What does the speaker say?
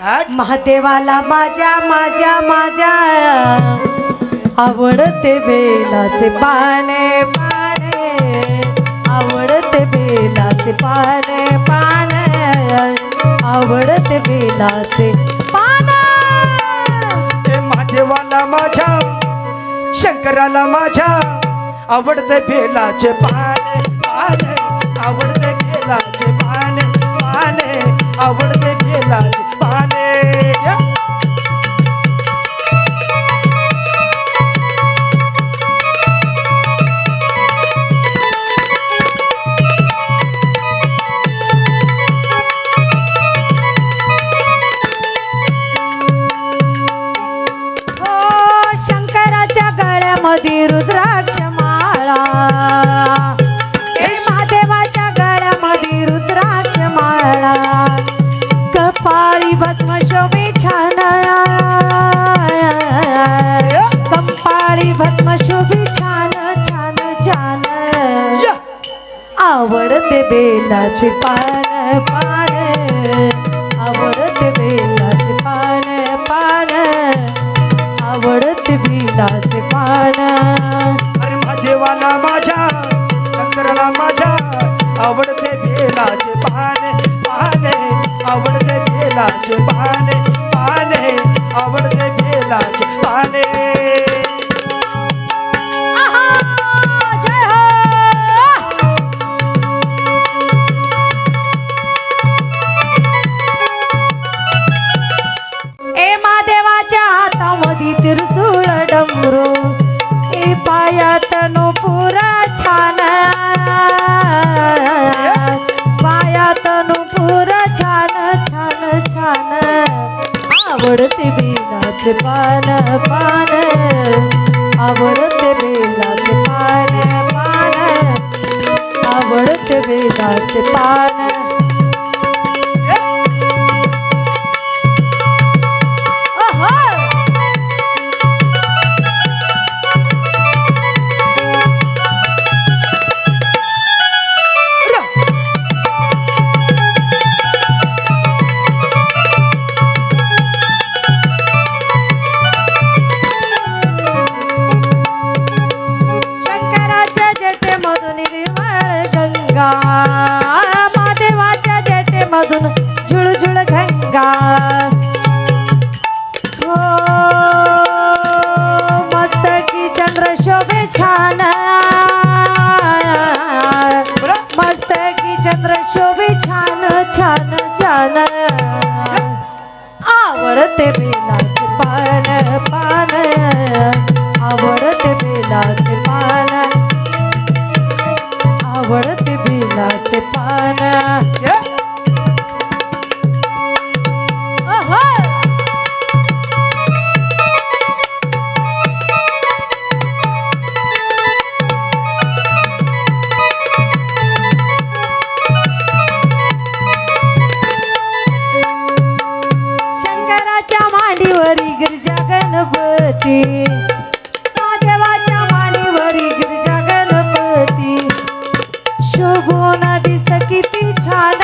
महादेवाला माझ्या माझ्या माझ्या आवडते बेलाचे पाने पाने, आवडते बेलाचे पाने पाने, आवडते बेलाचे पान. महादेवाला माझ्या शंकराला माझ्या आवडते बेलाचे पाने पाने, आवडते बेलाचे पाने पाने, आवडते बेलाचे पाने. मध्ये रुद्राक्ष माळा, महादेवाच्या गळ्यामध्ये रुद्राक्ष माळा, कपाळी भस्म शोभे छान, कपाळी भस्म शोभे छान छान छान, आवडते बेलाचे पान पान, आवडते बेलाचे पान पान, आवडते बेलाचे पान. अरे महादेवाला माझ्या शंकराला माझ्या आवडते बेलाचे पाने पाने, आवडते बेलाचे पाने पाने, आवडते बेलाचे पाने. त्रिशूळ डमरू, ए पायात नुपुर छान, पायात नुपुर छान छान छान, आवडते बेलाचे पान पान, आवडते बेलाचे पान पान, आवडते बेलाचे पान. महादेवाच्या जेटेमधून झुळझुळ गंगा, हो मस्तकी चंद्र शोभे छान, मस्तकी चंद्र शोभे छान छान छान, आवडते बेलाचे पान पान, आवडते बेलाचे पान, आवडते बेलाचे पान. शंकराच्या मांडीवरी गिरिजा गणपती, महादेवाच्या मांडीवरी गिरिजा गणपती, शोभून दिसत किती छान,